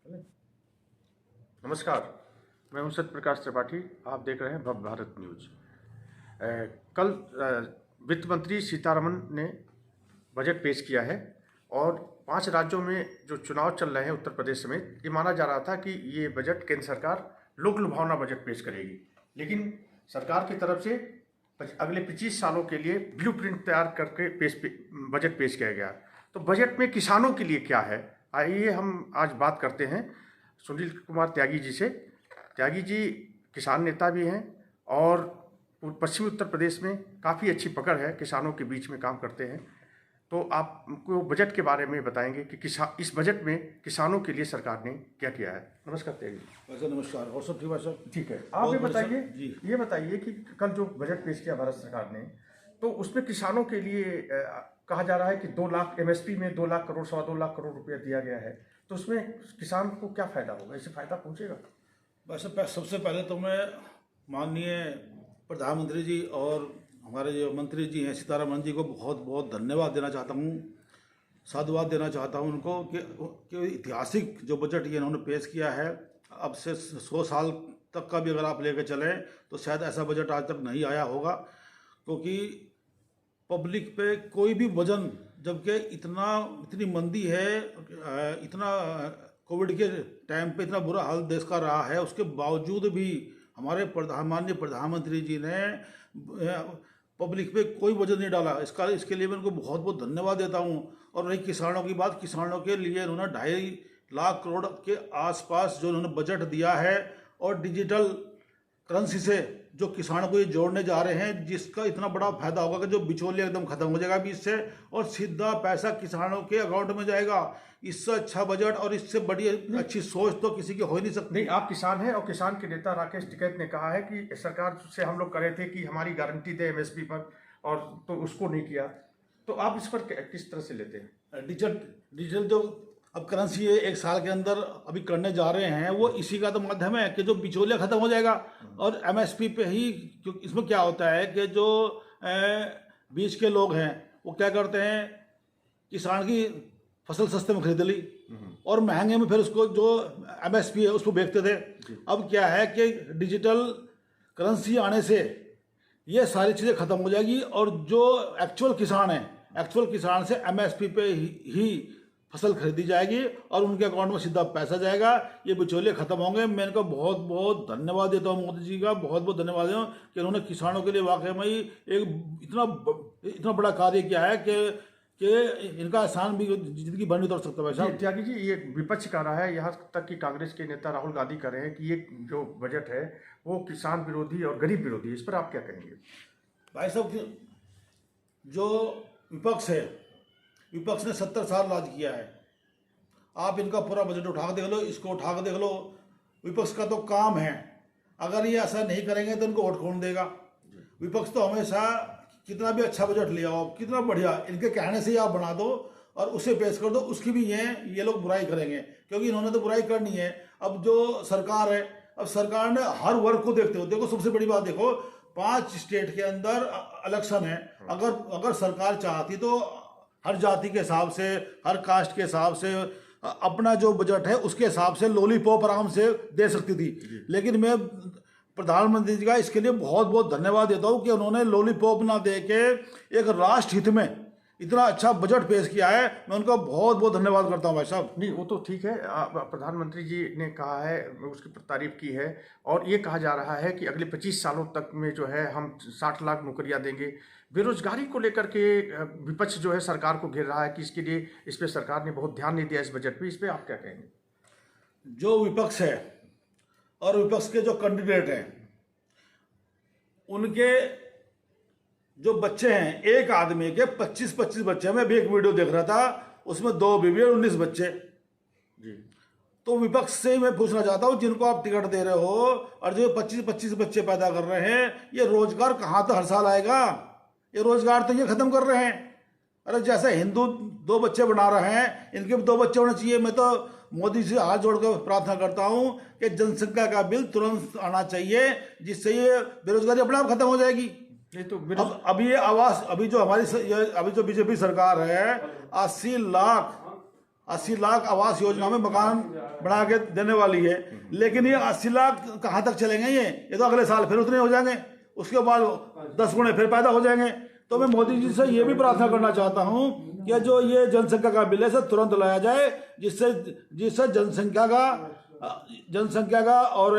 नमस्कार, मैं हूं सत्य प्रकाश त्रिपाठी। आप देख रहे हैं भव्य भारत न्यूज। कल वित्त मंत्री सीतारमण ने बजट पेश किया है और 5 राज्यों में जो चुनाव चल रहे हैं उत्तर प्रदेश समेत, ये माना जा रहा था कि ये बजट केंद्र सरकार लोक लुभावना बजट पेश करेगी, लेकिन सरकार की तरफ से अगले 25 सालों के लिए ब्लूप्रिंट तैयार करके बजट पेश किया गया। तो बजट में किसानों के लिए क्या है, आइए हम आज बात करते हैं सुनील कुमार त्यागी जी से। त्यागी जी किसान नेता भी हैं और पश्चिमी उत्तर प्रदेश में काफ़ी अच्छी पकड़ है, किसानों के बीच में काम करते हैं। तो आप हमको बजट के बारे में बताएंगे कि इस बजट में किसानों के लिए सरकार ने क्या किया है। नमस्कार त्यागी जी। वैसे नमस्कार, और सब ठीक है सर? ठीक है, आप ये बताइए कि कल जो बजट पेश किया भारत सरकार ने, तो उसमें किसानों के लिए कहा जा रहा है कि 2 लाख MSP में 2 लाख करोड़, 2.25 लाख करोड़ रुपया दिया गया है। तो उसमें किसान को क्या फायदा होगा, इससे फायदा पहुंचेगा? वैसे सबसे पहले तो मैं माननीय प्रधानमंत्री जी और हमारे जो मंत्री जी हैं सीतारमण जी को बहुत बहुत धन्यवाद देना चाहता हूँ, साधुवाद देना चाहता हूँ उनको कि ऐतिहासिक जो बजट ये इन्होंने पेश किया है। अब से 100 साल तक का भी अगर आप लेकर चलें तो शायद ऐसा बजट आज तक नहीं आया होगा, क्योंकि पब्लिक पे कोई भी वजन, जबकि इतनी मंदी है, इतना कोविड के टाइम पे इतना बुरा हाल देश का रहा है, उसके बावजूद भी हमारे माननीय प्रधानमंत्री जी ने पब्लिक पे कोई वजन नहीं डाला। इसके लिए मैं उनको बहुत बहुत धन्यवाद देता हूँ। और रही किसानों की बात, किसानों के लिए उन्होंने 2.5 लाख करोड़ के आसपास जो उन्होंने बजट दिया है, और डिजिटल करेंसी से जो किसानों को ये जोड़ने जा रहे हैं, जिसका इतना बड़ा फायदा होगा कि जो बिचौलिया एकदम खत्म हो जाएगा बीच से, और सीधा पैसा किसानों के अकाउंट में जाएगा। इससे अच्छा बजट और इससे बड़ी अच्छी सोच तो किसी की हो ही नहीं सकती। नहीं, आप किसान हैं और किसान के नेता राकेश टिकैत ने कहा है कि सरकार से हम लोग करे थे कि हमारी गारंटी दे MSP पर, और तो उसको नहीं किया। तो आप इस पर किस तरह से लेते हैं? डिजिटल जो अब करेंसी है 1 साल के अंदर अभी करने जा रहे हैं, वो इसी का तो माध्यम है कि जो बिचौलिया खत्म हो जाएगा और MSP पे ही। क्योंकि इसमें क्या होता है कि जो बीच के लोग हैं वो क्या करते हैं, किसान की फसल सस्ते में खरीद ली और महंगे में फिर उसको जो MSP है उसको बेचते थे। अब क्या है कि डिजिटल करेंसी आने से ये सारी चीज़ें खत्म हो जाएगी, और जो एक्चुअल किसान है, एक्चुअल किसान से MSP पे ही फसल खरीदी जाएगी और उनके अकाउंट में सीधा पैसा जाएगा। ये बिचौलिए खत्म होंगे। मैं इनको बहुत बहुत धन्यवाद देता हूँ, मोदी जी का बहुत बहुत धन्यवाद देता हूँ कि उन्होंने किसानों के लिए वाकई में ही एक इतना बड़ा कार्य किया है कि इनका एहसान भी जिंदगी भर नहीं उतर सकता। वैसा त्यागी जी, ये विपक्ष कर रहा है, यहाँ तक कि कांग्रेस के नेता राहुल गांधी कर रहे हैं कि ये जो बजट है वो किसान विरोधी और गरीब विरोधी है। इस पर आप क्या कहेंगे? भाई साहब, जो विपक्ष है, विपक्ष ने 70 साल राज किया है। आप इनका पूरा बजट उठा के देख लो, इसको उठा के देख लो। विपक्ष का तो काम है, अगर ये ऐसा नहीं करेंगे तो इनको वोट कौन देगा? विपक्ष तो हमेशा कितना भी अच्छा बजट ले आओ, कितना बढ़िया, इनके कहने से ही आप बना दो और उसे पेश कर दो, उसकी भी ये लोग बुराई करेंगे, क्योंकि इन्होंने तो बुराई करनी है। अब जो सरकार है, अब सरकार ने हर वर्ग को देखते हो, देखो सबसे बड़ी बात देखो, 5 स्टेट के अंदर इलेक्शन है। अगर सरकार चाहती तो हर जाति के हिसाब से, हर कास्ट के हिसाब से अपना जो बजट है उसके हिसाब से लॉलीपॉप आराम से दे सकती थी। लेकिन मैं प्रधानमंत्री जी का इसके लिए बहुत बहुत धन्यवाद देता हूँ कि उन्होंने लॉलीपॉप ना दे के एक राष्ट्र हित में इतना अच्छा बजट पेश किया है। मैं उनका बहुत बहुत धन्यवाद करता हूँ भाई साहब। नहीं, वो तो ठीक है, प्रधानमंत्री जी ने कहा है, उसकी तारीफ की है, और ये कहा जा रहा है कि अगले 25 सालों तक में जो है हम 60 लाख नौकरियां देंगे। बेरोजगारी को लेकर के विपक्ष जो है सरकार को घेर रहा है कि इसके लिए, इस पर सरकार ने बहुत ध्यान नहीं दिया इस बजट में। इस पर आप क्या कहेंगे? जो विपक्ष है और विपक्ष के जो कैंडिडेट हैं, उनके जो बच्चे हैं, एक आदमी के 25-25 बच्चे। मैं भी एक वीडियो देख रहा था, उसमें 2 बीवी और 19 बच्चे जी। तो विपक्ष से ही मैं पूछना चाहता हूँ, जिनको आप टिकट दे रहे हो और जो 25-25 बच्चे पैदा कर रहे हैं, ये रोजगार कहाँ तो हर साल आएगा? ये रोजगार तो ये खत्म कर रहे हैं। अरे जैसे हिंदू 2 बच्चे बना रहे हैं, इनके भी 2 बच्चे होने चाहिए। मैं तो मोदी से हाथ जोड़कर प्रार्थना करता हूँ कि जनसंख्या का बिल तुरंत आना चाहिए, जिससे ये बेरोजगारी अपने आप खत्म हो जाएगी। ये तो अब ये आवास, अभी जो बीजेपी सरकार है, 80 80 लाख आवास योजना में मकान बना के देने वाली है, लेकिन ये 80 लाख कहाँ तक चलेंगे? ये तो अगले साल फिर उतने हो जाएंगे, उसके बाद 10 गुणे फिर पैदा हो जाएंगे। तो मैं मोदी जी से ये भी प्रार्थना करना चाहता हूँ कि जो ये जनसंख्या का बिल है इसे तुरंत लाया जाए, जिससे जनसंख्या का और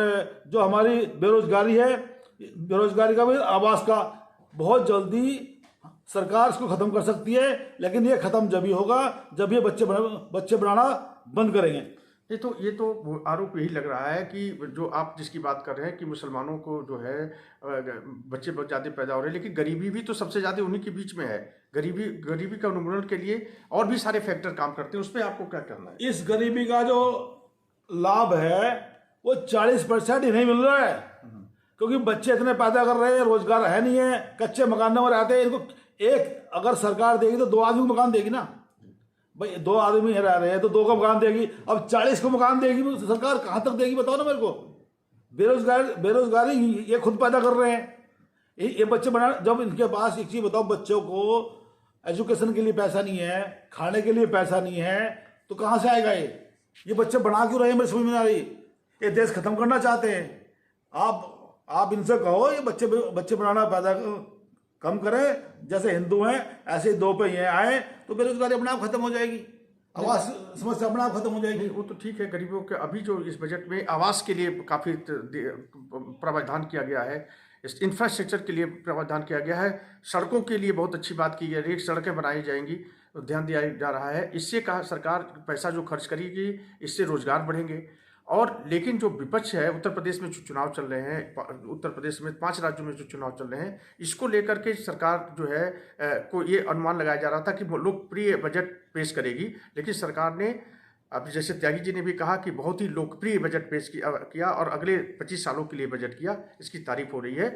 जो हमारी बेरोजगारी का भी, आवास का बहुत जल्दी सरकार इसको खत्म कर सकती है। लेकिन ये खत्म जब ही होगा जब ये बच्चे बनाना बंद करेंगे। ये तो आरोप यही लग रहा है कि जो आप जिसकी बात कर रहे हैं कि मुसलमानों को जो है बच्चे बहुत ज़्यादा पैदा हो रहे हैं, लेकिन गरीबी भी तो सबसे ज़्यादा उन्हीं के बीच में है। गरीबी का उन्मूलन के लिए और भी सारे फैक्टर काम करते हैं, उस पर आपको क्या करना है? इस गरीबी का जो लाभ है वो 40% ही नहीं मिल रहा है, क्योंकि बच्चे इतने पैदा कर रहे हैं, रोजगार है नहीं है, कच्चे मकानों में रहते हैं। इनको एक अगर सरकार देगी तो 2 आदमी को मकान देगी ना भाई, 2 आदमी रह रहे हैं तो 2 को मकान देगी। अब 40 को मकान देगी तो सरकार कहाँ तक देगी बताओ ना मेरे को। बेरोजगारी ये खुद पैदा कर रहे हैं। ये बच्चे बना, जब इनके पास एक चीज बताओ, बच्चों को एजुकेशन के लिए पैसा नहीं है, खाने के लिए पैसा नहीं है, तो कहाँ से आएगा ये बच्चे बना क्यों रहे हैं? मेरे समझ में नहीं आ रही। ये देश खत्म करना चाहते हैं। आप इनसे कहो ये बच्चे बनाना पैदा कम करें, जैसे हिंदू हैं ऐसे 2 पहिए आए तो बेरोजगारी अपने आप खत्म हो जाएगी, आवास समस्या अपने आप खत्म हो जाएगी। वो तो ठीक है, गरीबों के अभी जो इस बजट में आवास के लिए काफ़ी प्रावधान किया गया है, इस इंफ्रास्ट्रक्चर के लिए प्रावधान किया गया है, सड़कों के लिए बहुत अच्छी बात की गई है, सड़कें बनाई जाएंगी, ध्यान दिया जा रहा है। इससे कहा सरकार पैसा जो खर्च करेगी इससे रोजगार बढ़ेंगे। और लेकिन जो विपक्ष है, उत्तर प्रदेश में जो चुनाव चल रहे हैं, उत्तर प्रदेश में 5 राज्यों में जो चुनाव चल रहे हैं, इसको लेकर के सरकार जो है को ये अनुमान लगाया जा रहा था कि लोकप्रिय बजट पेश करेगी, लेकिन सरकार ने अब जैसे त्यागी जी ने भी कहा कि बहुत ही लोकप्रिय बजट पेश किया और अगले 25 सालों के लिए बजट किया, इसकी तारीफ हो रही है।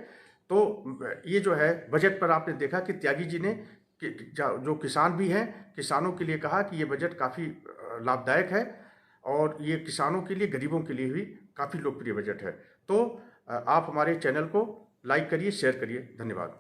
तो ये जो है बजट पर आपने देखा कि त्यागी जी ने जो किसान भी हैं, किसानों के लिए कहा कि ये बजट काफ़ी लाभदायक है और ये किसानों के लिए, गरीबों के लिए भी काफ़ी लोकप्रिय बजट है। तो आप हमारे चैनल को लाइक करिए, शेयर करिए। धन्यवाद।